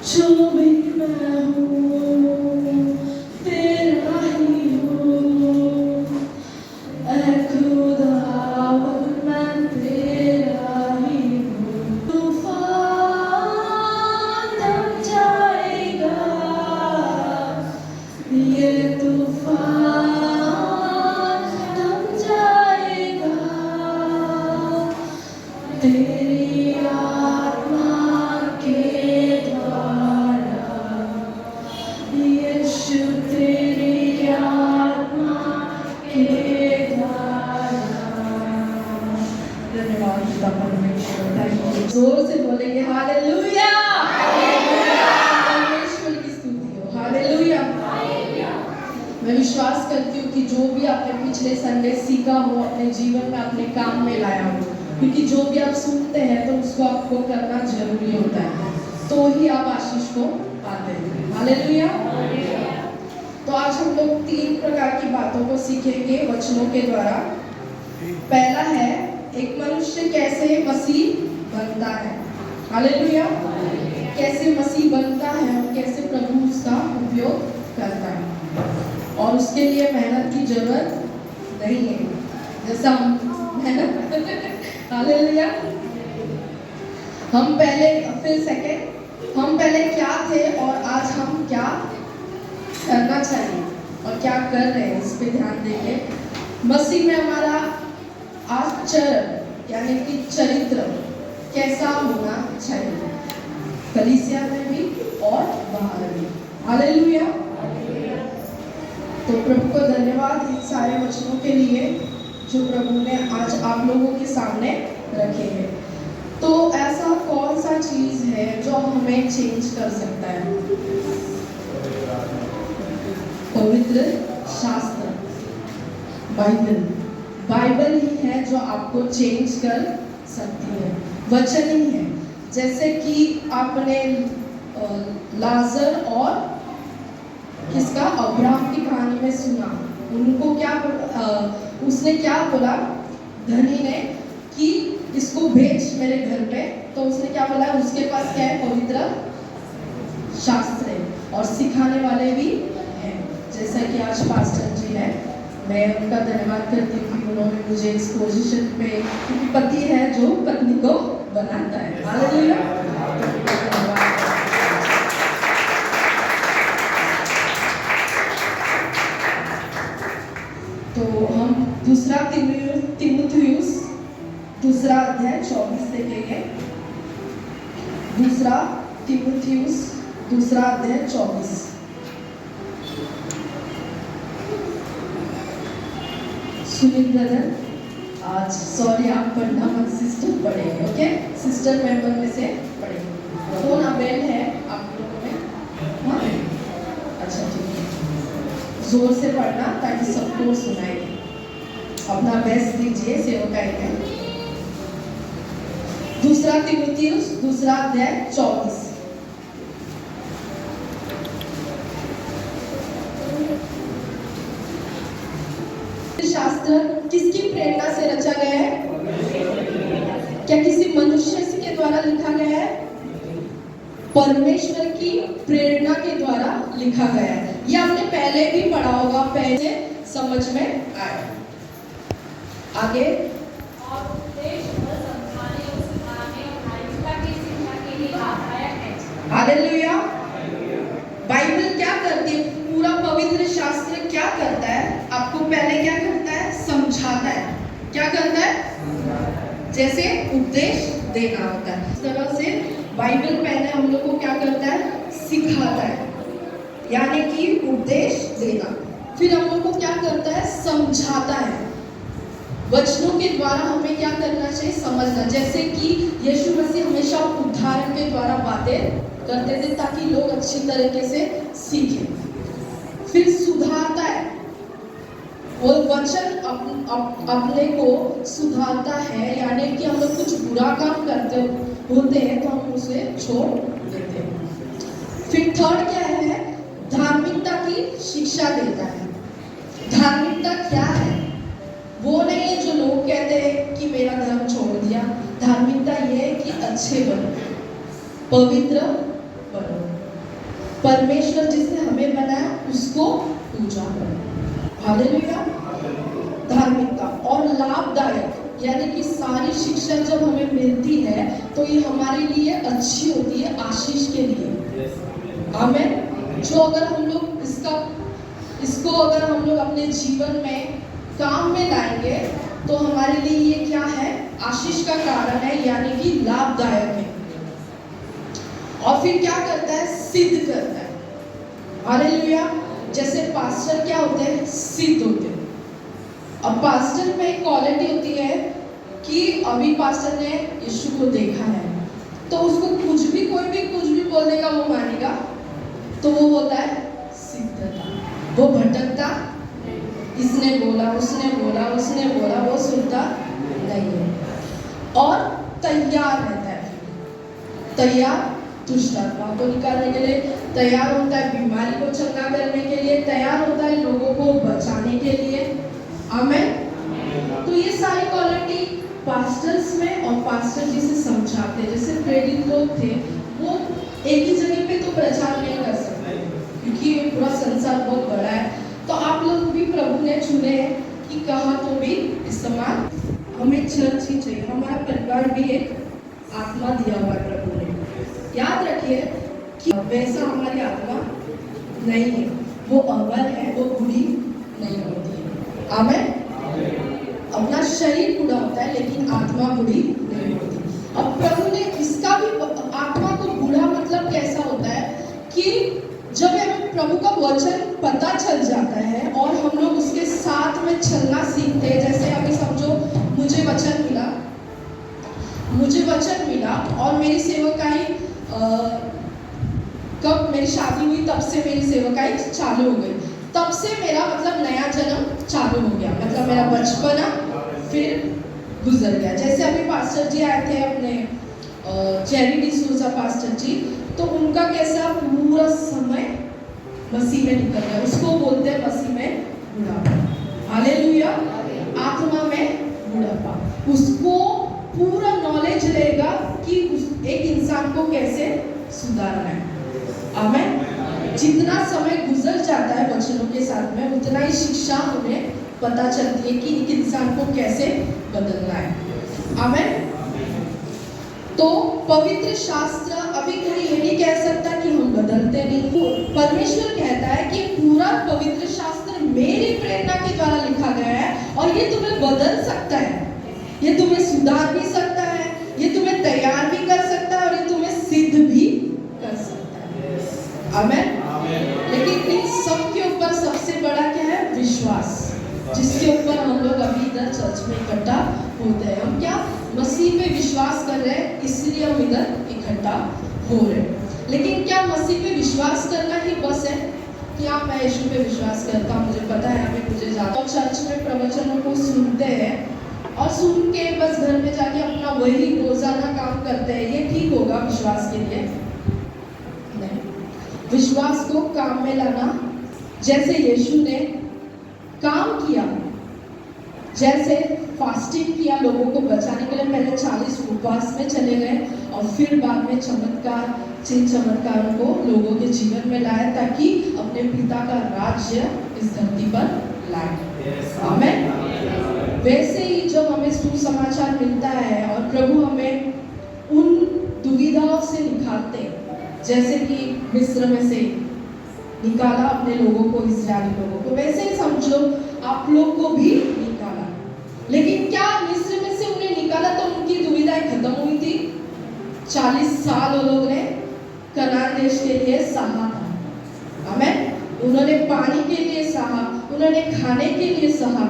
जो भी मैं हूँ तेरा ही हूँ, ऐ खुदावन मैं तेरा ही हूँ। तूफान थम जाएगा, ये तूफान थम जाएगा, तेरी आत्मा के द्वारा, यीशु तेरी आत्मा के द्वारा। धन्यवाद पिता परमेश्वर, थैंक यू। जोर से बोलेंगे हालेलुया। परमेश्वर की स्तुति हो, हालेलुया। मैं विश्वास करती हूँ कि जो भी आपने पिछले संडे सीखा हो अपने जीवन में अपने काम में लाया हो, क्योंकि जो भी आप सुनते हैं तो उसको आपको करना जरूरी होता है, तो ही आप आशीष को पाते हैं, हालेलुया। तो आज हम लोग 3 प्रकार की बातों को सीखेंगे वचनों के द्वारा। पहला है एक मनुष्य कैसे मसीह बनता है, हालेलुया। कैसे मसीह बनता है और कैसे प्रभु उसका उपयोग करता है, और उसके लिए मेहनत की जरूरत नहीं है, जैसा हम मेहनत हालेलुया। हम पहले, फिर सेकंड, हम पहले क्या थे और आज हम क्या करना चाहिए और क्या कर रहे हैं, इस पे ध्यान देंगे। मसीह में हमारा आचरण यानी कि चरित्र कैसा होना चाहिए, कलीसिया में भी और बाहर भी, हालेलुया। तो प्रभु को धन्यवाद इन सारे वचनों के लिए जो प्रभु ने आज आप लोगों के सामने रखे हैं। तो ऐसा कौन सा चीज है जो हमें चेंज कर सकता है? पवित्र शास्त्र, बाइबल। बाइबल ही है जो आपको चेंज कर सकती है, वचन ही है। जैसे कि आपने लाजर और किसका, अब्राहम की कहानी में सुना, उनको क्या उसने क्या बोला धनी ने कि इसको भेज मेरे घर पे, तो उसने क्या बोला, उसके पास क्या है, पवित्र शास्त्र है और सिखाने वाले भी हैं, जैसा कि आज पास्टर जी है। मैं उनका धन्यवाद करती हूँ कि उन्होंने मुझे इस पोजीशन पे, क्योंकि पति है जो पत्नी को बनाता है, हालेलुया। तो हम दूसरा तीमुथियुस दूसरा अध्याय 24 देखेंगे। दूसरा तीमुथियुस दूसरा अध्याय 24। सुनील ब्रदर, आज सॉरी आप पढ़ना मत, सिस्टर पढ़ेंगे, ओके? सिस्टर मेंबर में से पढ़ेंगे। कौन अवेल है आप लोगों में? हाँ, अच्छा ठीक है, जोर से पढ़ना ताकि सबको सुनाई दे। अपना बेस्ट दीजिए सेवकाई में। दूसरा तीमुथियुस दूसरा अध्याय 24। शास्त्र किसकी प्रेरणा से रचा गया है? क्या किसी मनुष्य के द्वारा लिखा गया है? परमेश्वर की प्रेरणा के द्वारा लिखा गया है। ये आपने पहले भी पढ़ा होगा, पहले समझ में आया। आगे, और उद्देश्य और समझाने और सिखाने और धार्मिकता की शिक्षा के लिए लाभदायक है। हालेलुया। बाइबल क्या करती है? पूरा पवित्र शास्त्र क्या करता है? आपको पहले क्या करता है? समझाता है। क्या करता है? जैसे उपदेश देना होता है, इस तरह से बाइबल पहले हम लोग को क्या करता है? सिखाता है, यानी कि उपदेश देना। फिर हम लोग को क्या करता है? समझाता है। वचनों के द्वारा हमें क्या करना चाहिए? समझना। जैसे कि यीशु मसीह हमेशा उदाहरण के द्वारा बातें करते थे ताकि लोग अच्छी तरीके से सीखें। फिर सुधारता है, और वचन अपने को सुधारता है, यानी कि हम लोग कुछ बुरा काम करते होते हैं तो हम उसे छोड़ देते हैं। फिर थर्ड क्या है? धार्मिकता की शिक्षा देता है। धार्मिकता क्या है? वो नहीं है जो लोग कहते हैं कि मेरा धर्म छोड़ दिया। धार्मिकता ये है कि अच्छे बनो, पवित्र बनो, परमेश्वर जिसने हमें बनाया उसको पूजा करो। हालेलुया। धार्मिकता और लाभदायक, यानी कि सारी शिक्षा जब हमें मिलती है तो ये हमारे लिए अच्छी होती है, आशीष के लिए। आमीन। जो अगर हम लोग इसको अगर हम लोग अपने जीवन में काम में लाएंगे तो हमारे लिए ये क्या है, आशीष का कारण है, यानी कि लाभदायक है। और फिर क्या करता है, सिद्ध करता है। हालेलुया। जैसे पास्टर क्या होते हैं, सिद्ध होते हैं। अब पास्टर में एक क्वालिटी होती है कि अभी पास्टर ने यीशु को देखा है तो उसको कुछ भी कोई भी कुछ भी बोल देगा वो मानेगा, तो वो होता है सिद्धता। वो भटकता, इसने बोला उसने बोला वो सुनता नहीं है। और तैयार रहता है, तैयार दुष्ट आत्मा को निकालने के लिए, तैयार होता है बीमारी को चंगा करने के लिए, तैयार होता है लोगों को बचाने के लिए। आमीन। तो ये सारी क्वालिटी पास्टर्स में, और पास्टर जिसे समझाते, जैसे प्रेरित लोग थे वो एक ही जगह पे तो प्रचार नहीं कर सकते क्योंकि पूरा संसार बहुत बड़ा है। तो आप लोग भी प्रभु ने चुने हैं कि कहाँ तो भी इस्तेमाल, हमें चर्च ही चाहिए। हमारा परिवार भी एक आत्मा दिया हुआ है प्रभु ने। याद रखिए कि वैसा हमारी आत्मा नहीं है, वो अमर है, वो बुरी नहीं होती है। आमीन। अपना शरीर बुरा होता है लेकिन आत्मा बुरी नहीं होती। अब प्रभु ने इसका भी, आत्मा को बुरा मतलब कैसा होता है कि जब हमें प्रभु का वचन पता चल जाता है और हम लोग उसके साथ में चलना सीखते हैं। जैसे अभी समझो मुझे वचन मिला और मेरी सेवकाई, कब मेरी शादी हुई तब से मेरी सेवकाई चालू हो गई। तब से मेरा मतलब नया जन्म चालू हो गया, मतलब मेरा बचपना फिर गुजर गया। जैसे अभी पास्टर जी आए थे अपने जेरी डिसूजा पास्टर जी, तो उनका कैसा पूरा समय मसीह में निकल गया, उसको बोलते हैं मसीह में बुढ़ापा। हालेलुया। आत्मा में बुढ़ापा, उसको पूरा नॉलेज रहेगा कि एक इंसान को कैसे सुधारना है। आमीन। जितना समय गुजर जाता है वचनों के साथ में, उतना ही शिक्षा हमें पता चलती है कि एक इंसान को कैसे बदलना है। आमीन। तो पवित्र शास्त्र, अभी कोई ये नहीं कह सकता कि हम बदलते नहीं। परमेश्वर कहता है कि पूरा पवित्र शास्त्र मेरी प्रेरणा के द्वारा लिखा गया है और ये तुम्हें बदल सकता है, ये तुम्हें सुधार भी सकता है, ये तुम्हें तैयार भी कर सकता है और ये तुम्हें सिद्ध भी कर सकता है। आमीन। लेकिन इन सब के ऊपर सबसे बड़ा क्या है, विश्वास, जिसके ऊपर हम लोग अभी इधर चर्च में इकट्ठा होते हैं। हम क्या मसीह पे विश्वास कर रहे हैं, इसलिए हम इधर इकट्ठा हो रहे हैं। लेकिन क्या मसीह पे विश्वास करना ही बस है कि आप, मैं यीशु पे विश्वास करता हूँ, मुझे पता है हमें मुझे जाता, और चर्च में प्रवचनों को सुनते हैं और सुन के बस घर में जाके अपना वही रोजाना काम करते हैं, ये ठीक होगा विश्वास के लिए? नहीं। विश्वास को काम में लाना, जैसे यीशु ने काम किया, जैसे फास्टिंग किया लोगों को बचाने के लिए, पहले 40 उपवास में चले गए और फिर बाद में चिन्ह चमत्कारों को लोगों के जीवन में लाए ताकि अपने पिता का राज्य इस धरती पर लाए। आमीन। वैसे ही जब हमें सुसमाचार मिलता है और प्रभु हमें उन दुविधाओं से निकालते, जैसे कि मिस्र में से निकाला अपने लोगों को, इस्राएली लोगों को, वैसे ही समझो आप लोग को भी निकाला। लेकिन क्या मिस्र में से उन्हें निकाला तो उनकी दुविधाएं खत्म हुई थी? 40 साल वो लोग ने कनान देश के लिए सहा था। आमीन। उन्होंने पानी के लिए सहा, उन्होंने खाने के लिए सहा,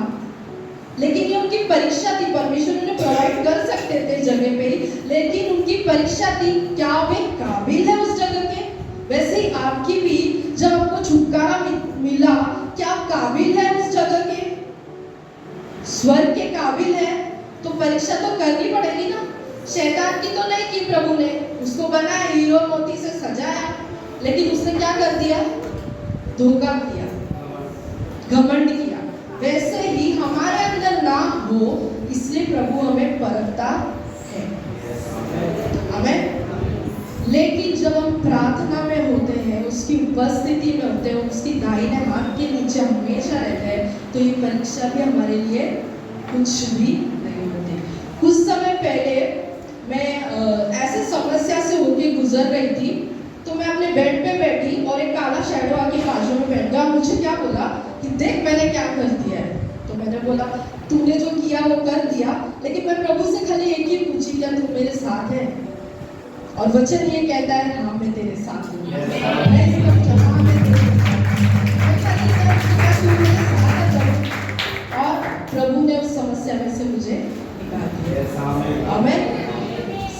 लेकिन ये उनकी परीक्षा थी। परमेश्वर उन्हें प्रोवाइड कर सकते थे जगह पे ही, लेकिन उनकी परीक्षा थी, क्या वे काबिल है उस जगह के? वैसे ही आपकी भी, जब आपको छुटकारा मिला, क्या आप काबिल है उस जगह के, स्वर्ग के काबिल है? तो परीक्षा तो करनी पड़ेगी ना। शैतान की तो नहीं की प्रभु ने, उसको बनाया, हीरो मोती से सजाया, लेकिन उसने क्या कर दिया? धोखा किया, घमंड किया। वैसे ही हमारे अंदर ना हो, इसलिए प्रभु हमें परखता है। आमीन। लेकिन जब हम प्रार्थना में होते हैं, उसकी उपस्थिति में होते हैं, उसकी दाहिने हाथ के नीचे हमेशा रहते हैं, तो ये परीक्षा भी हमारे लिए कुछ भी नहीं होती। कुछ समय पहले मैं ऐसे समस्या से होके गुजर रही थी, तो मैं अपने बेड पे बैठी और एक काला शैडो आके बाजू में बैठ गया और मुझे क्या बोला कि देख मैंने क्या कर दिया है। तो मैंने बोला तूने जो किया वो कर दिया, लेकिन मैं प्रभु से खाली एक ही पूछी, क्या तू मेरे साथ है? और वचन ये कहता है हाँ मैं तेरे साथ हूँ। मैं इसका जवाब है तेरे साथ। मैं खाली इतना पूछा, तू मेरे साथ है? और प्रभु ने उस समस्या में से मुझे निकाल दिया। आमीन।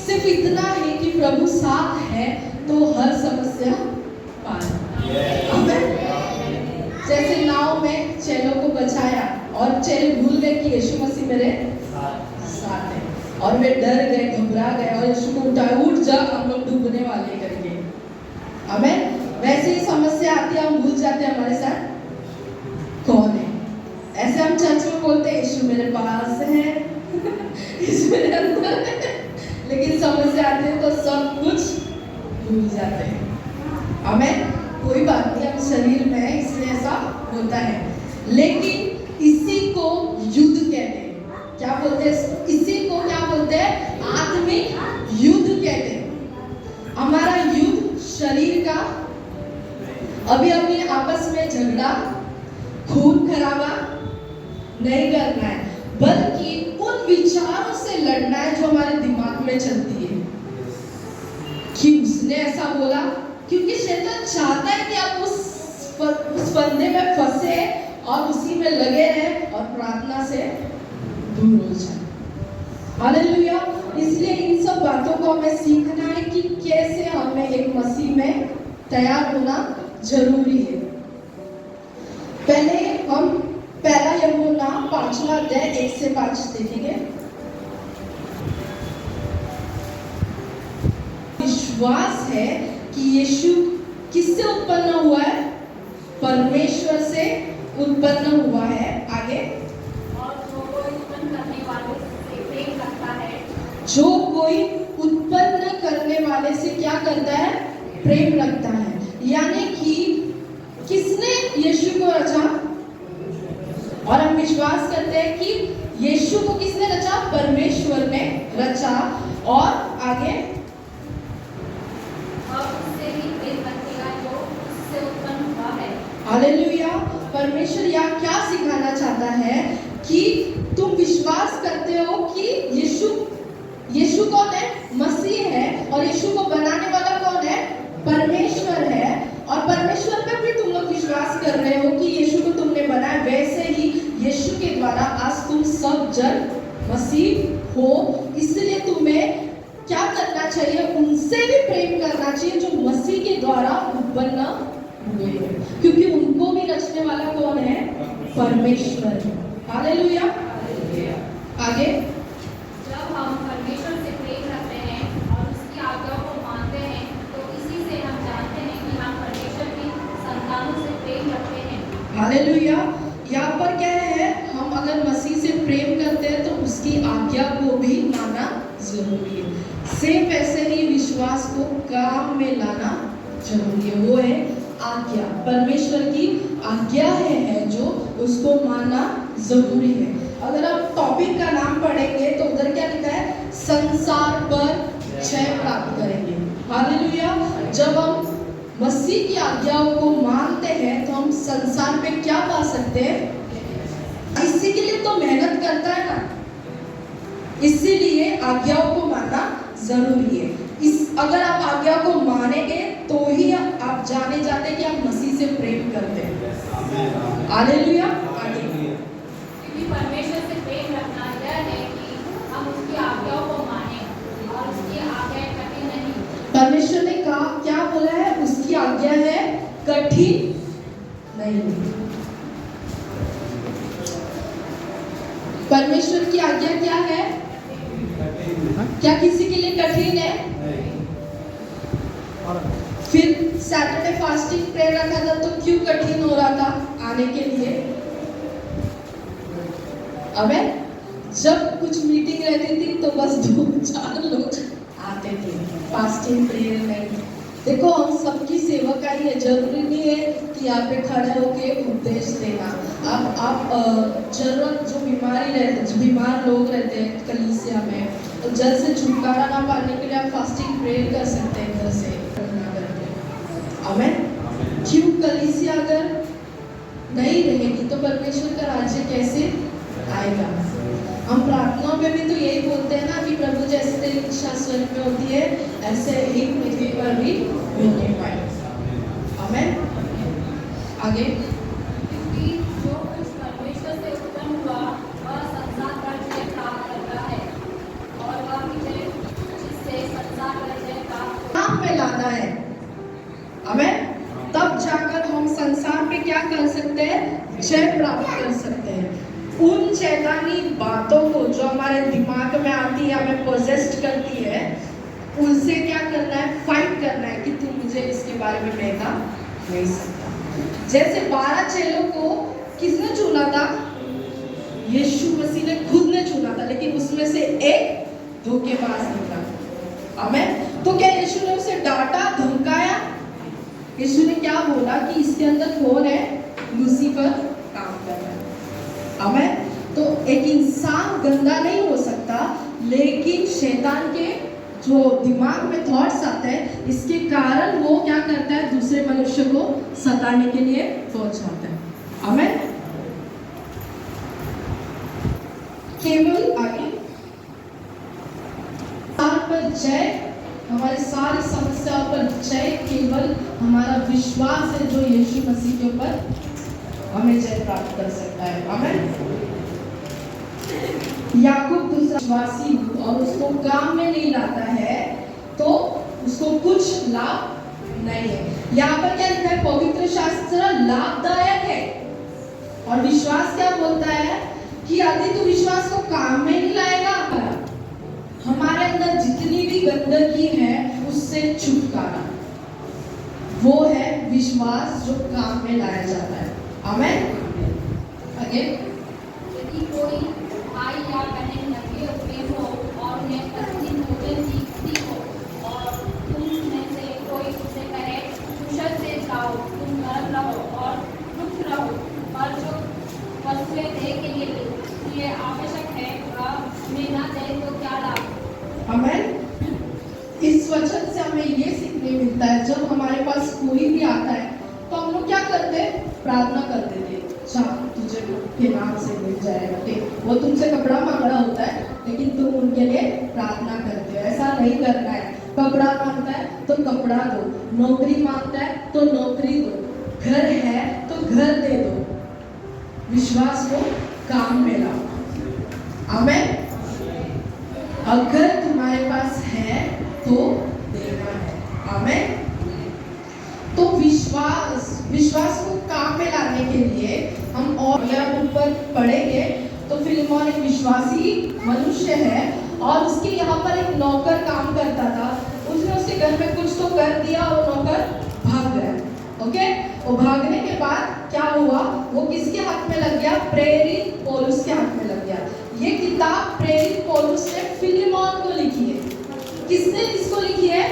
सिर्फ इतना है कि प्रभु साथ है तो हर समस्या पार। आमीन। जैसे नाव में चेलों को बचाया और चेले भूल गए कि यीशु मसीह मेरे साथ है, और वे डर गए, घबरा गए और यीशु को उठाया, उठ जा हम लोग डूबने वाले करके। आमीन। वैसे ही समस्या आती है, हम भूल जाते हैं हमारे साथ कौन है। ऐसे हम चर्च में बोलते हैं यीशु मेरे पास है, यीशु मेरे अंदर है, लेकिन समस्या आती है तो सब कुछ भूल जाते हैं। आमीन। कोई बात नहीं, हम शरीर में है इसलिए ऐसा होता है, लेकिन इसी को युद्ध कहते हैं। क्या बोलते हैं? इसी को क्या बोलते हैं? आत्मिक युद्ध कहते हैं। हमारा युद्ध शरीर का अभी अपने आपस में झगड़ा, खून खराबा नहीं करना है, बल्कि उन विचारों से लड़ना है जो हमारे दिमाग में चलती है कि उसने ऐसा बोला, क्योंकि शैतान चाहता है कि आप उस फंदे में फंसे और उसी में लगे रहें और प्रार्थना से दूर हो जाए। हालेलुया। इसलिए इन सब बातों को हमें सीखना है कि कैसे हमें एक मसीह में तैयार होना जरूरी है। पहले हम पहला यूहन्ना 5वां अध्याय 1 से 5 देखेंगे। विश्वास है कि यीशु किससे उत्पन्न हुआ है? परमेश्वर से उत्पन्न हुआ है। आगे, और जो कोई उत्पन्न करने वाले से प्रेम रखता है, जो कोई उत्पन्न करने वाले से क्या करता है? प्रेम रखता है। यानी कि किसने यीशु को रचा? और हम विश्वास करते हैं कि यीशु को किसने रचा? परमेश्वर ने रचा। और आगे, और उससे भी प्रेम रखेगा जो उससे उत्पन्न हुआ है। हालेलुया। परमेश्वर यहाँ क्या सिखाना चाहता है कि तुम विश्वास करते हो कि यीशु कौन है? मसीह है। और यीशु को बनाने वाला कौन है? परमेश्वर है। और परमेश्वर पे भी तुम लोग विश्वास कर रहे हो कि यीशु को तुमने बनाया, वैसे ही यीशु के द्वारा आज तुम सब जन मसीह हो। इसलिए तुम्हें क्या करना चाहिए? उनसे भी प्रेम करना चाहिए जो मसीह के द्वारा उत्पन्न हुए हैं, क्योंकि उनको भी रचने वाला कौन है? परमेश्वर है। हालेलुया। आगे, जब हम परमेश्वर से प्रेम रखते हैं और उसकी आज्ञाओं को मानते हैं, तो इसी से हम जानते हैं कि हम परमेश्वर की संतानों से प्रेम रखते हैं। हालेलुया। यहाँ पर क्या है? हम अगर मसीह से प्रेम करते हैं तो उसकी आज्ञा को भी मानना जरूरी है। सेम वैसे ही विश्वास को काम में लाना जरूरी है। वो है आज्ञा, परमेश्वर की आज्ञा है जो उसको मानना जरूरी है। अगर आप टॉपिक का नाम पढ़ेंगे तो उधर क्या लिखा है? संसार पर जय प्राप्त करेंगे। हालेलुया। जब हम मसीह की आज्ञाओं को मानते हैं तो हम संसार पे क्या पा सकते हैं? इसी के लिए तो मेहनत करता है ना, इसीलिए आज्ञाओं को मानना जरूरी है। अगर आप आज्ञा को मानेंगे तो ही आप जाने जाते हैं कि आप मसीह से प्रेम करते हैं। हालेलुया। आगे, क्योंकि परमेश्वर से प्रेम रखना यह है कि हम उसकी आज्ञाओं को मानें और उसकी आज्ञाएं कठिन नहीं। परमेश्वर ने कहा, क्या बोला है? उसकी आज्ञा है कठिन नहीं। परमेश्वर की आज्ञा क्या है? क्या किसी के लिए कठिन है? फिर सैटरडे फास्टिंग प्रेयर रखा था तो क्यों कठिन हो रहा था आने के लिए? अबे जब कुछ मीटिंग रहती थी तो बस 2-4 लोग आते थे। फास्टिंग प्रेयर नहीं। देखो हम सबकी सेवकाई है, जरूरी नहीं है कि यहाँ पे खड़े होके उपदेश देना। आप जरूरत जो बीमार लोग रहते हैं कलीसिया में, तो जल्द से छुटकारा ना पाने के लिए आप फास्टिंग प्रेयर कर सकते हैं घर से करना करके। आमीन। क्यों? कलीसिया अगर नहीं रहेगी तो परमेश्वर का राज्य कैसे आएगा? हम प्रार्थना में भी तो यही बोलते हैं ना कि प्रभु जैसे तेरी इच्छा स्वर्ग में होती है ऐसे ही पृथ्वी पर भी होने पाए। आमीन। आगे। क्योंकि जो कुछ परमेश्वर से उत्पन्न हुआ वह संसार पर जय प्राप्त करता है और वह विजय जिससे संसार पर जय प्राप्त काम में लाना है। आमीन। तब जाकर हम संसार पे क्या कर सकते हैं? जय प्राप्त कर सकते हैं। उन शैतानी बातों को जो हमारे दिमाग में आती है, हमें पोजेस्ट करती है, उनसे क्या करना है? फाइट करना है कि तू मुझे इसके बारे में बहका नहीं सकता। जैसे 12 चेलों को किसने चुना था? यीशु मसीह ने खुद ने चुना था, लेकिन उसमें से एक धोखेबाज निकला। आमीन। तो क्या यीशु ने उसे डांटा, धमकाया? यीशु ने क्या बोला कि इसके अंदर कौन है? लूसीफर काम कर रहा है। आमीन। तो एक इंसान गंदा नहीं हो सकता, लेकिन शैतान के जो दिमाग में थॉट्स आते हैं, इसके कारण वो क्या करता है? दूसरे मनुष्य को सताने के लिए पहुंचाता है। आमीन। केवल आगे पर जय, हमारे सारी समस्याओं पर जय केवल हमारा विश्वास है जो यीशु मसीह के ऊपर हमें जय प्राप्त कर सकता है। आमीन। याकूब दूसरा विश्वासी और उसको काम में नहीं लाता है तो उसको कुछ लाभ नहीं है। यहाँ पर क्या लिखा है? पवित्र शास्त्र लाभदायक है। और विश्वास क्या बोलता है कि यदि तू विश्वास को काम में नहीं लाएगा, हमारे अंदर जितनी भी गंदगी है उससे छुटकारा, वो है विश्वास जो काम में लाया जाता है। आमीन। आगे। यदि कोई भाई या बहन लगे हुए हो और उन्हें प्रतिदिन भोजन दीखती हो और तुम में से कोई उससे कहे कुशल से जाओ, तुम नरम रहो और रुक रहो, और जो वस्तुएं दे के लिए आवश्यक है वह हमें ना दे तो क्या लाभ? आमीन। इस वचन से हमें ये सीखने मिलता है, जब हमारे पास कोई भी आता है तो हम लोग क्या करते हैं? प्रार्थना करते थे, तुझे के नाम से मिल जाएगा। ठीक, वो तुमसे कपड़ा मांग रहा होता है, लेकिन तुम उनके लिए प्रार्थना करते हो। ऐसा नहीं करना है। कपड़ा मांगता है तो कपड़ा दो, नौकरी मांगता है तो नौकरी दो, घर है तो घर दे दो, विश्वास को काम में लाओ। आमीन। अगर तुम्हारे पास है तो देना है। आमीन। तो विश्वास को काम में लाने के लिए हम और ऊपर पढ़ेंगे तो फिलिमोन एक विश्वासी मनुष्य है और उसके यहाँ पर एक नौकर काम करता था। उसने उसके घर में कुछ तो कर दिया और नौकर भाग गया। ओके, वो भागने के बाद क्या हुआ? वो किसके हाथ में लग गया? प्रेरित पौलुस के हाथ में लग गया। ये किताब प्रेरित पौलुस ने फिलिमोन को लिखी है। किसने किसको लिखी है?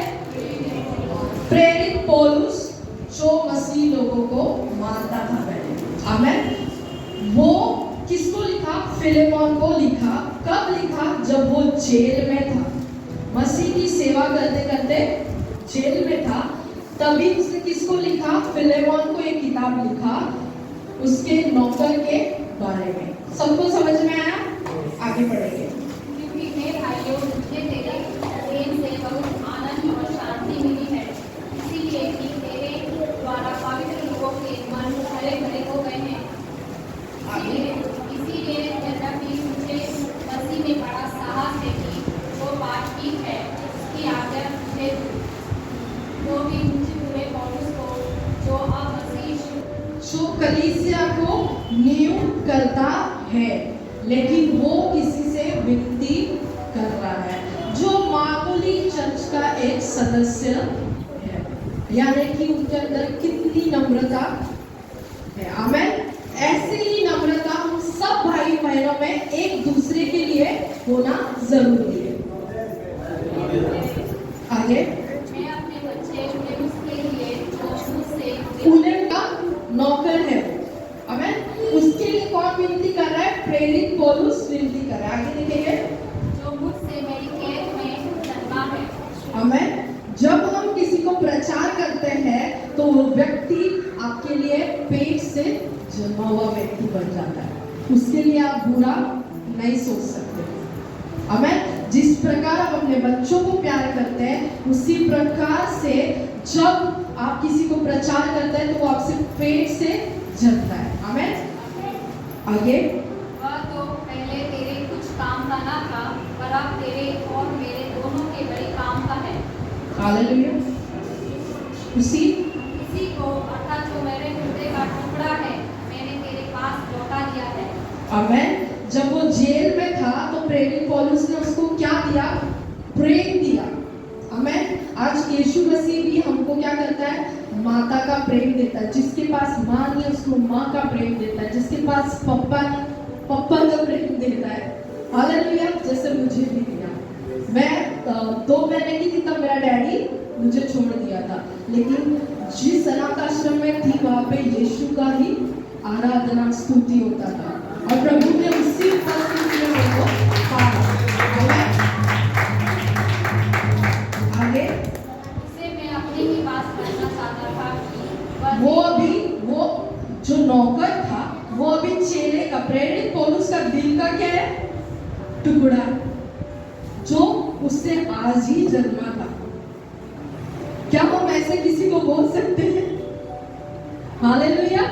प्रेरित पौलुस, जो मसीह लोगों को मानता था पहले। आमीन। वो किसको लिखा? फिलेमोन को लिखा। कब लिखा? जब वो जेल में था, मसीह की सेवा करते करते जेल में था। तभी उसने किसको लिखा? फिलेमोन को एक किताब लिखा उसके नौकर के बारे में। सबको समझ में आया? आगे बढ़ेंगे। क्योंकि हे भाइयों, मुझे तेरे प्रेम से बहुत आनंद और शांति मिली है, इसीलिए कि तेरे द्वारा पवित्र लोगों के मन हरे भरे हो गए हैं। इसीलिए यद्यपि मुझे मसीह में बड़ा साहस है कि वो बात ठीक है, उसकी आज्ञा मुझे वो भी मुझे हुए पौलुस को, जो अब जो कलीसिया को नियुक्त करता है, लेकिन वो किसी से विनती कर रहा है, जो मामूली चर्च का एक सदस्य है। यानी कि उनके अंदर कितनी नम्रता है। आमीन। ऐसे ही नम्रता हम सब भाई बहनों में एक दूसरे के लिए होना जरूरी है। आगे। है, आगे लिखेंगे। जो मुझसे मेरी खेत में जन्मा है। आमेन। जब हम किसी को प्रचार करते हैं तो वो व्यक्ति आपके लिए पेट से जन्मा हुआ व्यक्ति बन जाता है, उसके लिए आप बुरा नहीं सोच सकते। आमेन। जिस प्रकार आप अपने बच्चों को प्यार करते हैं उसी प्रकार से जब आप किसी को प्रचार करते हैं तो वो आपसे पेट से जलता है। आमेन। आगे। वह तो पहले तेरे कुछ काम का ना था, पर अब तेरे और मेरे दोनों के बड़े काम का है। हालेलुया। उसी इसी को अर्थात जो मेरे हृदय का टुकड़ा है मैंने तेरे पास लौटा दिया है। आमेन। जब वो जेल में था तो प्रेरित पौलुस ने उसको क्या दिया? प्रेम दिया। आमेन। आज यीशु मसीह भी हमको क्या करता है? माता का प्रेम देता है। जिसके पास माँ नहीं है उसको माँ का प्रेम देता है, जिसके पास पप्पा नहीं पप्पा का प्रेम देता है। हालेलुया। जैसे मुझे भी दिया। मैं 2 महीने की थी तब मेरा डैडी मुझे छोड़ दिया था, लेकिन जिस अनाथ आश्रम में थी वहाँ पे यीशु का ही आराधना स्तुति होता था और प्रभु ने उसी उपस्थिति में मेरे को पाया। आगे। उसे मैं अपने ही पास रखना चाहता था कि वो जो नौकर था वो अभी चेले का, प्रेरित पौलुस का दिल का क्या है? टुकड़ा, जो उससे आज ही जन्मा था। क्या हम ऐसे किसी को बोल सकते हैं? हालेलुया।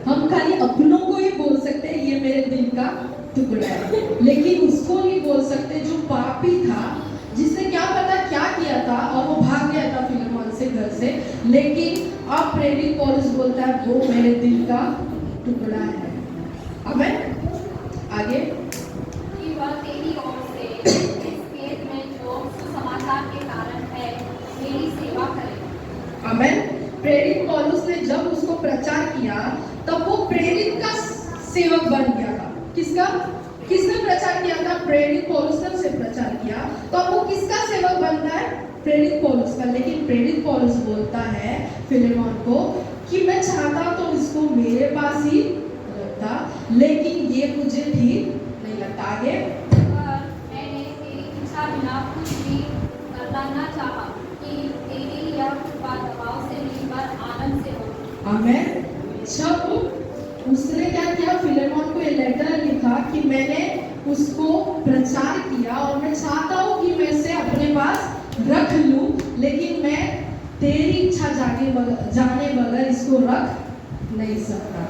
हम खाली अपनों को ही बोल सकते हैं ये मेरे दिल का टुकड़ा है, लेकिन उसको नहीं बोल सकते जो पापी था, जिसने क्या पता क्या किया था और वो भाग गया था फिलिमोन से घर से, लेकिन अब प्रेरित पौलुस बोलता है वो मेरे दिल का टुकड़ा है। आमेन। आगे। कि वह तेरी ओर से इस खेत में जो सुसमाचार के कारण है मेरी सेवा करे। आमेन। प्रेरित पौलुस ने जब उसको प्रचार किया तब वो प्रेरित का सेवक बन गया था। किसका? किसने प्रचार किया था? प्रेरित पौलुस ने उसे प्रचार किया, तो अब वो किसका सेवक बनता है? प्रेरित पौलुस का। लेकिन प्रेरित पौलुस बोलता है फिलेमोन को कि मैं चाहता तो इसको मेरे पास ही रखता, लेकिन ये मुझे ठीक नहीं लगता। आगे। पर मैंने तेरी इच्छा बिना कुछ भी करना न चाहा कि तेरी यह कृपा दबाव से नहीं पर आनंद से हो। आमेन। जब उसने क्या किया? फिलेमोन को ये लेटर लिखा कि मैंने उसको प्रचार किया और मैं चाहता हूँ कि मैं इसे अपने पास रख लूं, लेकिन मैं तेरी इच्छा जाने बगैर इसको रख नहीं सकता,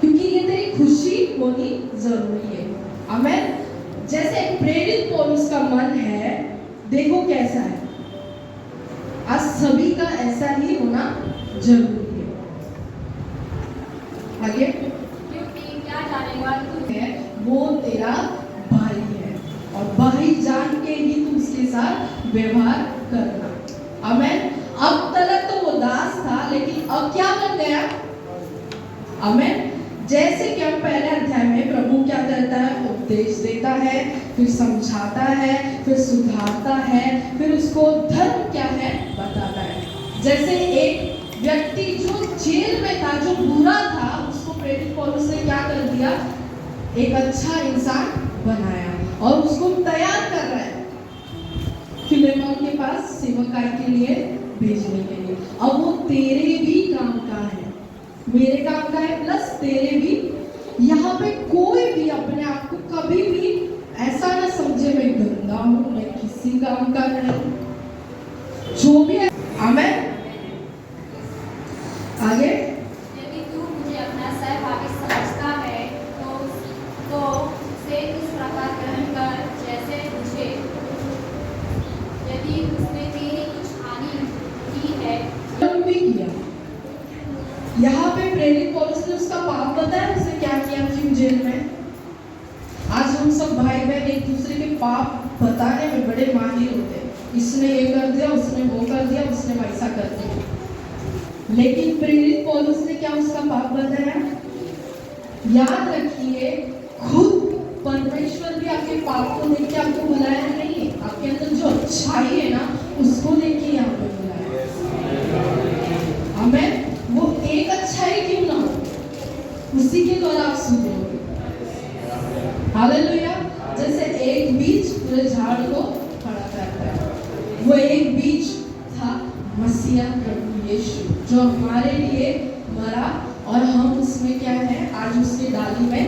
क्योंकि ये तेरी खुशी होनी जरूरी है। आमेन। जैसे प्रेरित पौलुस का मन है, देखो कैसा है, आज सभी का ऐसा ही होना जरूरी है। आगे। क्योंकि क्या जानेगा तू है वो तेरा भाई है और भाई जान के ही तू उसके साथ व्यवहार करना। आमेन। अब तक तो वो दास था, लेकिन अब क्या बन गया? आमेन। जैसे कि हम पहले अध्याय में प्रभु क्या करता है? उपदेश देता है, फिर समझाता है, फिर सुधारता है, फिर उसको धर्म क्या है बताता है। जैसे एक व्यक्ति जो जेल में था, जो बुरा था, उसको प्रेरित पौलुस ने क्या कर दिया? एक अच्छा इंसान बनाया और उसको तैयार कर रहा है फिलेमोन के पास सेवकाई के लिए भेजने के लिए। अब वो तेरे भी काम का है, मेरे काम का है, प्लस तेरे भी। यहाँ पे कोई भी अपने आप को कभी भी ऐसा ना समझे मैं गंदा हूँ, मैं किसी काम का नहीं, जो भी है। आमेन। आगे। यदि तू मुझे अपना सहभागी समझता है तो उसे इस प्रकार ग्रहण कर जैसे मुझे, यदि उसने तेरी कुछ हानि की है भी किया। यहाँ पे प्रेरित पौलुस ने उसका पाप बताया, उसने क्या किया क्यों जेल में। आज हम सब भाई बहन एक दूसरे के पाप बताने में बड़े माहिर होते हैं, इसने ये कर दिया, उसने वो कर दिया, उसने वैसा कर दिया, लेकिन प्रेरित पौलुस ने क्या उसका पाप बताया? याद रखिए, खुद परमेश्वर भी आपके पाप को देख के आपको बुलाया नहीं, आपके अंदर जो अच्छाई है ना उसको देख के यहाँ पे बुलाया। आमेन। वो एक अच्छाई क्यों ना हो, उसी के द्वारा आप सुधरोगे। हालेलुया। यीशु जो हमारे लिए मरा और हम उसमें क्या है, आज उसकी डाली में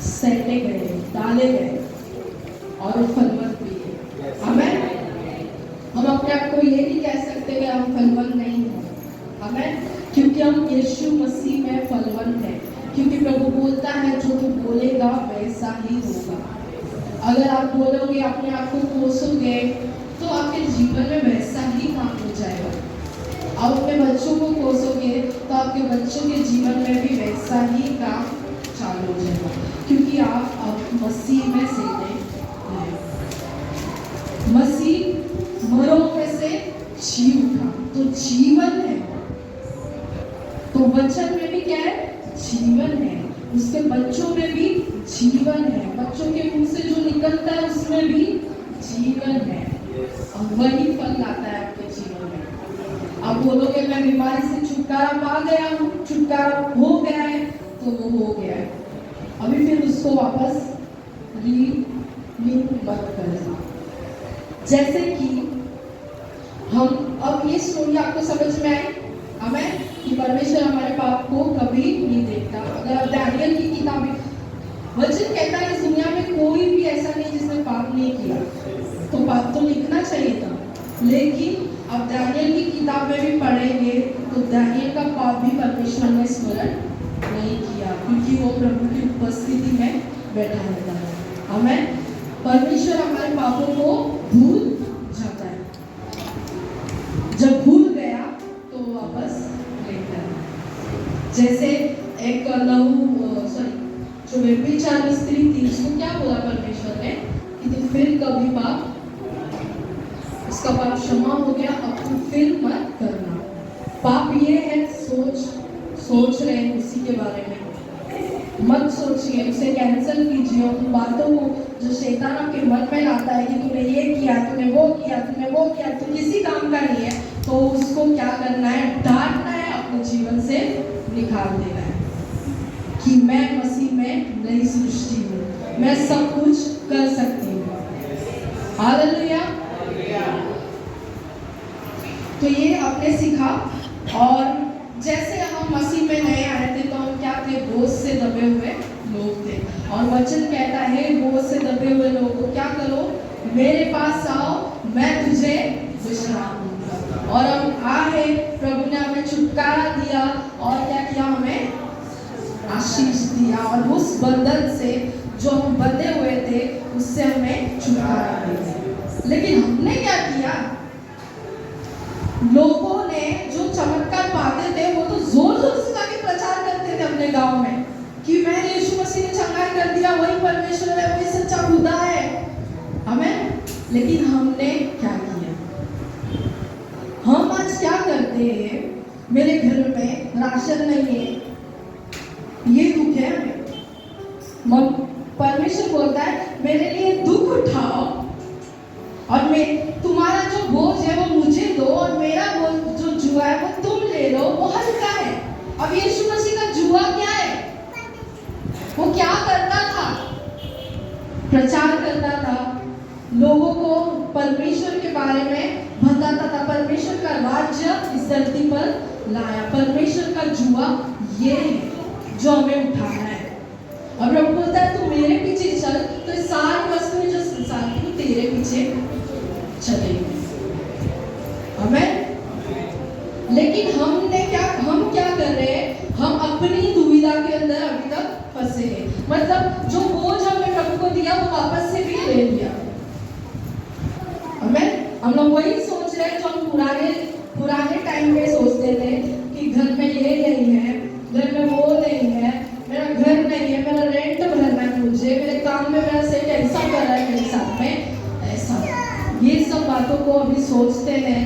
सैटे गए, डाले गए और वो फलवंत भी है। आमेन। हम अपने आप को ये नहीं कह सकते कि हम फलवंत नहीं हैं। आमेन। क्योंकि हम यीशु मसीह में फलवंत हैं, क्योंकि प्रभु बोलता है जो तू बोलेगा वैसा ही होगा। अगर आप बोलोगे, अपने आप को कोसोगे, तो आपके जीवन में वैसा ही काम हो जाएगा। आप अपने बच्चों को कोसोगे तो आपके बच्चों के जीवन में भी वैसा ही काम चालू हो जाएगा, क्योंकि आप अब मसीह में सीधे हैं। मसीह मरों में से जी उठा, तो जीवन है, तो वचन में भी क्या है, जीवन है। उसके बच्चों में भी जीवन है, बच्चों के मुंह से जो निकलता है उसमें भी जीवन है, और वही फल लाता है आपके जीवन में। आप बोलोगे मैं बीमारी से छुटकारा पा गया हूँ, छुटकारा हो गया है, तो वो हो गया है, अभी फिर उसको वापस लिंक मत करना। जैसे कि हम अब ये स्टोरी आपको समझ में आई, हमें कि परमेश्वर हमारे पाप को कभी नहीं देखता। अगर आप दानियल की किताब, वचन कहता है इस दुनिया में कोई भी ऐसा नहीं जिसने पाप नहीं किया, तो पाप तो लिखना चाहिए था, लेकिन अब दानियल की किताब में भी पढ़ेंगे तो दानियल का पाप भी परमेश्वर ने स्मरण नहीं किया, क्योंकि वो प्रभु की उपस्थिति में बैठा रहता है। हमें परमेश्वर हमारे पापों को भूल जाता है, जब भूल गया तो वापस लेता है। जैसे एक जो व्यभिचारी स्त्री थी, उसको क्या बोला परमेश्वर ने कि तू फिर कभी पाप, उसका पाप क्षमा हो गया, अब तू फिर मत करना। पाप ये है, सोच रहे हैं उसी के बारे में, मत सोचिए, उसे कैंसिल कीजिए। उन बातों को जो शैतान आपके मन में लाता है कि तूने ये किया, तूने वो किया, तू किसी काम का नहीं है, तो उसको क्या करना है, डांटना है, अपने जीवन से निकाल देना है कि मैं मसीह में नई सृष्टि हूँ, मैं सब कुछ कर सकती हूँ। हालेलुया। तो ये आपने सीखा। और जैसे हम मसीह में नए आए थे तो हम क्या थे, बोझ से दबे हुए लोग थे, और वचन कहता है बोझ से दबे हुए लोगों को क्या करो, मेरे पास आओ, मैं तुझे विश्राम दूंगा। और हम आए, प्रभु ने हमें छुटकारा दिया, और क्या किया, हमें आशीष दिया, और उस बंधन से जो हम बंधे हुए थे उससे हमें छुटकारा दिया। लेकिन हमने क्या किया, लोगों ने जो चमत्कार पाते थे वो तो जोर जोर से जाके प्रचार करते थे अपने गांव में कि मैंने यीशु मसीह ने चंगाई कर दिया, वही परमेश्वर है, वही सच्चा खुदा है। हमें, लेकिन हमने क्या किया, हम आज क्या करते हैं, मेरे घर में राशन नहीं है, ये दुख है हमें, परमेश्वर बोलता है मेरे लिए दुख उठाओ, और मैं तुम्हारा जो बोझ है वो मुझे दो, और मेरा बोझ जो जुआ है वो तुम ले लो, वो हल्का है। अब यीशु मसीह का जुआ क्या है, वो क्या करता था, प्रचार करता था, लोगों को परमेश्वर के बारे में बताता था, परमेश्वर का राज्य इस धरती पर लाया। परमेश्वर का जुआ ये है जो हमें उठाना है। और प्रभु बोलता है तू मेरे पीछे चल, तो सारी वस्तुएं जो संसार की तेरे पीछे चलेगी। हमें, लेकिन हम क्या कर रहे हैं, हम अपनी दुविधा के अंदर अभी तक फंसे हैं। मतलब जो बोझ हमने प्रभु को दिया वो वापस से भी ले लिया। हमें, हम लोग वही सोच रहे हैं जो हम पुराने टाइम में सोचते थे कि घर में ये नहीं है, घर में वो नहीं है, मेरा घर नहीं है, मेरा रेंट भरना है, मुझे मेरे काम में मेरा सेठ ऐसा कर रहा है, मेरे साथ में ऐसा। ये सब बातों को अभी सोचते हैं,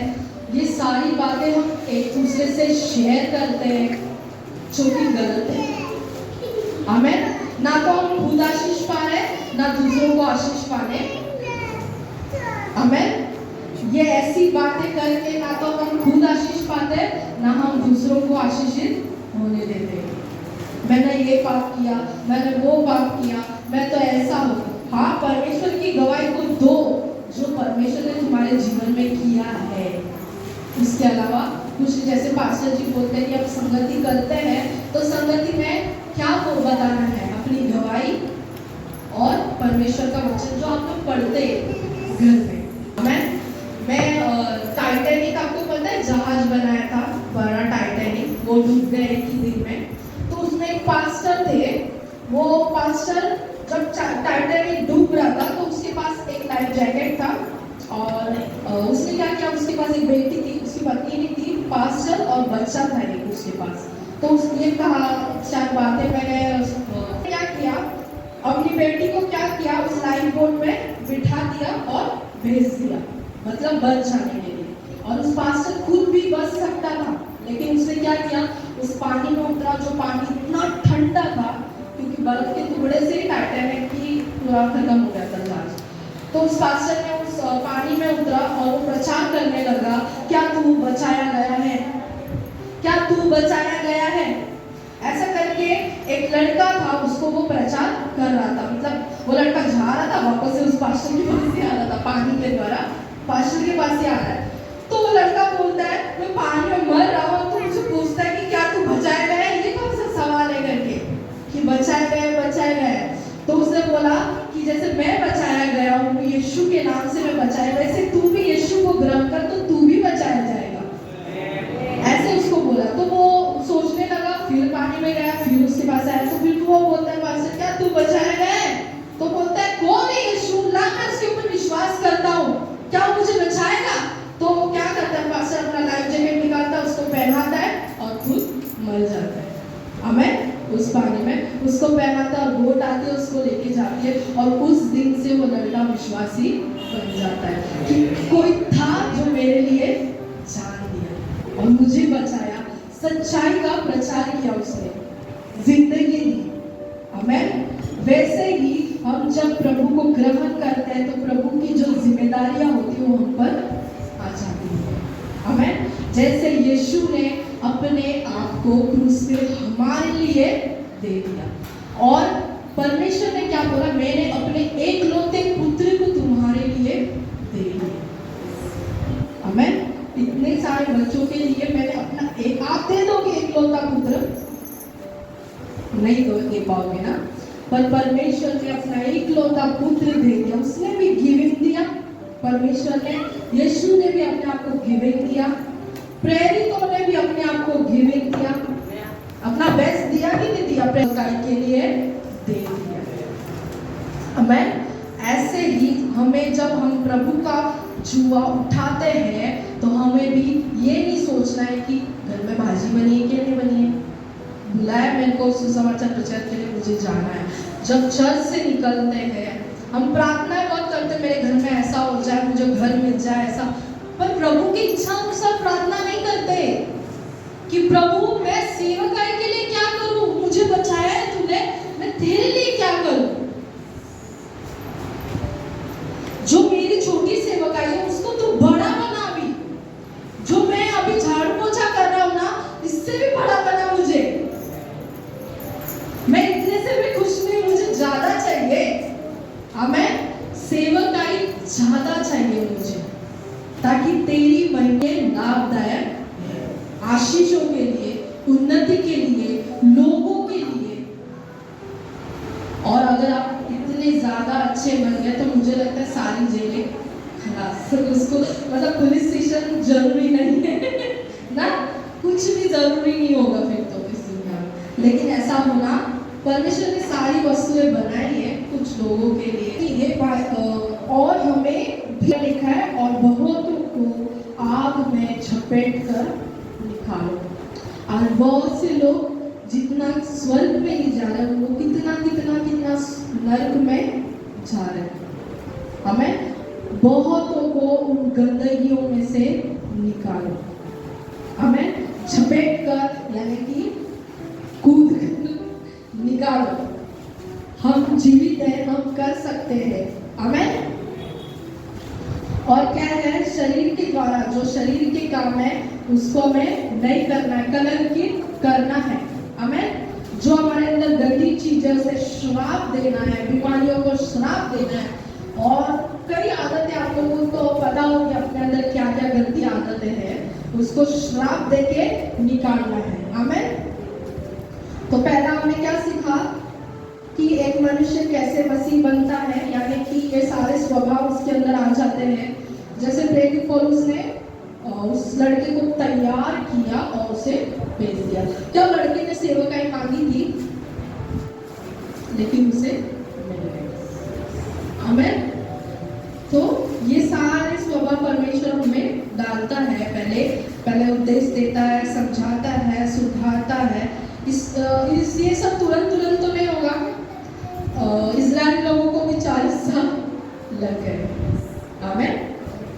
ये सारी बातें हम एक दूसरे से शेयर करते हैं जो कि गलत है। हमें ना तो हम खुद आशीष पा रहे, ना दूसरों को आशीष पाने। हमें ये ऐसी बातें करके ना तो हम खुद आशीष पाते, ना हम दूसरों को आशीषित होने देते। मैंने ये पाप किया, मैंने वो पाप किया, मैं तो ऐसा हूँ। हाँ, परमेश्वर की गवाही को दो जो परमेश्वर ने तुम्हारे जीवन में किया है, इसके अलावा कुछ जैसे पास्टर जी बोलते हैं कि आप संगति करते हैं तो संगति में क्या को बताना है, अपनी गवाही और परमेश्वर का वचन जो आप लोग पढ़ते हैं घर में। मैं टाइटैनिक आपको पता है जहाज बनाया था बड़ा टाइटैनिक, वो डूब गया एक ही दिन में। तो उसमें एक पास्टर थे, वो पास्टर जब टाइटैनिक डूब रहा था तो उसके पास एक लाइफ जैकेट था और उसने क्या किया, उसके पास एक बेटी थी, उसकी पत्नी भी थी, पास्टर और बच्चा था एक उसके पास। तो उसने कहा चार बातें मैंने क्या किया, अपनी बेटी को क्या किया, उस लाइफ बोट में बिठा दिया और भेज दिया, मतलब बच जाने के लिए। और उस पास्टर खुद भी बच सकता था, लेकिन उसने क्या किया, उस पानी में उतरा जो पानी इतना ठंडा था क्योंकि बर्फ के टुकड़े से ही टाइटैनिक की पूरा खत्म हो गया था जहाज। तो उस पास्टर ने उस पानी में उतरा और वो प्रचार करने लगा, क्या तू बचाया गया है, क्या तू बचाया गया है। ऐसा करके एक लड़का था, उसको वो प्रचार कर रहा था, मतलब वो लड़का जा रहा था वापस से उस पास्टर के पास ही आ रहा था, पानी के द्वारा पास्टर के पास ही आ रहा है। तो वो लड़का बोलता है मैं पानी में मर रहा हूँ, तो मुझे पूछता है कि क्या तू बचाया गया है, ये कौन सा सवाल है करके कि बचाया गया। तो उसने बोला कि जैसे मैं बचाया गया हूँ यीशु के नाम से मैं बचाया, वैसे तू भी यीशु को ग्रहण कर तो तू भी बचाया जाएगा, ऐसे उसको बोला। तो वो सोचने लगा, फिर पानी में गया, फिर उसके पास आया, तो फिर वो बोलता है पास्टर क्या तू बचाया गया है, तो बोलता है कौन है यीशु, ला मैं उसके ऊपर विश्वास करता हूँ, क्या वो मुझे बचाएगा। तो वो क्या करता है, पास्टर अपना लाइफ जैकेट निकालता है, उसको पहनाता है और खुद मर जाता है। आमीन। उस पानी में उसको पहनाता है और बोट आती है उसको लेके जाती है, और उस दिन से वो लड़का विश्वासी बन जाता है कि कोई था जो मेरे लिए जान दिया और मुझे बचाया, सच्चाई का प्रचार किया उसने, जिंदगी दी। आमीन। वैसे ही हम जब प्रभु को ग्रहण करते हैं तो प्रभु की जो जिम्मेदारियां होती है वो हम पर आ जाती है। आमीन। जैसे यीशु ने अपने आप को क्रूस पे हमारे लिए दे दिया, और परमेश्वर ने क्या बोला, मैंने अपने एकलौते पुत्र को तुम्हारे लिए दे दिया। आमीन। इतने सारे बच्चों के लिए मैंने अपना एक, आप दे दोगे एकलौता पुत्र, नहीं दे पाओगे ना, पर परमेश्वर ने अपना एकलौता पुत्र दे दिया, उसने भी गिविंग दिया। परमेश्वर ने, यीशु ने भी अपने आप को गिविंग दिया, प्रेरितों ने भी अपने आप को गिविंग दिया, अपना बेस्ट दिया कि नहीं दिया, प्रेरित के लिए दे दिया। आमीन। ऐसे ही हमें जब हम प्रभु का जुआ उठाते हैं तो हमें भी ये नहीं सोचना है कि घर में भाजी बनी है कि नहीं बनी है, बुलाया मेरे को सुसमाचार प्रचार के लिए, मुझे जाना है। जब चर्च से निकलते हैं हम प्रार्थना बहुत करते हैं, मेरे घर में ऐसा हो जाए, मुझे घर मिल जाए ऐसा, पर प्रभु की इच्छा अनुसार प्रार्थना नहीं करते कि प्रभु मैं सेवकाई के लिए क्या करूं, मुझे बचाया है तूने, मैं तेरे लिए क्या करूं, जो मेरी छोटी सेवकाई है उसको तू बड़ा बना, भी जो मैं अभी झाड़ू पोछा कर रहा हूं ना इससे भी बड़ा बना मुझे, मैं इतने से भी खुश नहीं, मुझे ज्यादा चाहिए। आमीन। सेवकाई ज्यादा चाहिए मुझे, ताकि तेरी महिमा लाभदायक, आशीषों के लिए, उन्नति के लिए, लोगों के लिए। और अगर आप इतने ज्यादा अच्छे बन गए तो मुझे लगता है सारी जेलें खलास, उसको मतलब पुलिस स्टेशन जरूरी नहीं है ना, कुछ भी जरूरी नहीं होगा फिर तो इस दुनिया में। लेकिन ऐसा होना, परमेश्वर ने सारी वस्तुएं बनाई है कुछ लोगों के लिए, ये और हमें भी लिखा है, और बहुतों को आग में झपेट कर निकालो। और बहुत से लोग जितना स्वर्ग में नहीं जा रहे, वो कितना कितना कितना नरक में जा रहे हैं। हमें बहुतों को उन गंदगियों में से निकालो, हमें झपेट कर यानी कि कूद निकालो। हम जीवित हैं, हम कर सकते हैं। आमीन। और क्या है, शरीर के द्वारा जो शरीर के काम है उसको हमें नहीं करना है, कलंकित करना है। आमीन। जो हमारे अंदर गंदी चीजें उसे श्राप देना है, बीमारियों को श्राप देना है। और कई आदतें आप लोगों को पता होगी अपने अंदर क्या क्या गंदी आदतें हैं, उसको श्राप देके निकालना है। आमेन। तो पहला हमने क्या सीखा कि एक मनुष्य कैसे मसीह बनता है, यानी कि ये सारे स्वभाव उसके अंदर आ जाते हैं। जैसे प्रेरित पौलुस ने उस लड़के को तैयार किया और उसे भेज दिया। क्या लड़के ने सेवकाई मांगी थी, लेकिन उसे मिल गई। आमेन। तो ये सारे स्वभाव परमेश्वर हमें डालता है। पहले उपदेश देता है, समझाता है, सुधारता है। ये सब तुरंत तो नहीं होगा। इजराइल लोगों को भी 40 साल लग गए। आमेन।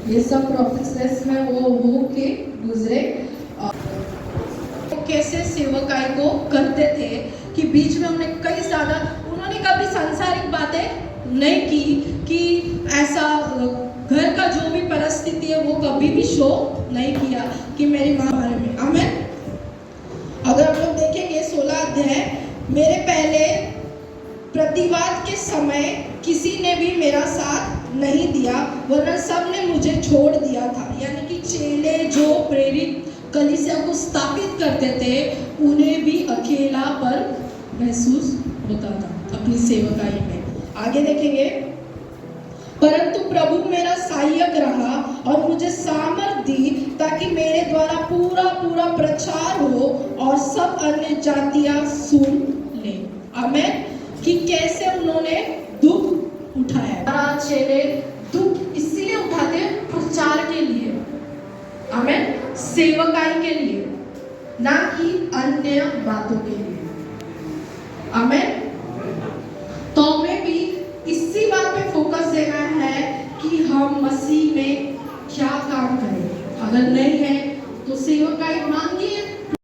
ये सब प्रोफेट्स में वो हो के गुजरे। कैसे सेवकाई को करते थे कि बीच में उन्होंने कभी सांसारिक बातें नहीं की कि ऐसा घर का जो भी परिस्थिति है वो कभी भी शो नहीं किया कि मेरी माँ बारे में। आमेन। अगर हम लोग देखेंगे 16 अध्याय, मेरे पहले प्रतिवाद के समय किसी ने भी मेरा साथ नहीं दिया, वरना सब ने मुझे छोड़ दिया था। यानी कि चेले जो प्रेरित कलीसिया को स्थापित करते थे उन्हें भी अकेलापन महसूस होता था अपनी सेवकाई में। आगे देखेंगे, परंतु प्रभु मेरा सहायक रहा और मुझे सामर्थ दी ताकि मेरे द्वारा पूरा प्रचार हो और सब अन्य जातियां सुन ले। आमेन। कि कैसे उन्होंने दुख उठाया। चेले दुख इसलिए उठाते प्रचार के लिए, आमेन, सेवकाई के लिए, ना कि अन्य बातों के लिए। आमेन।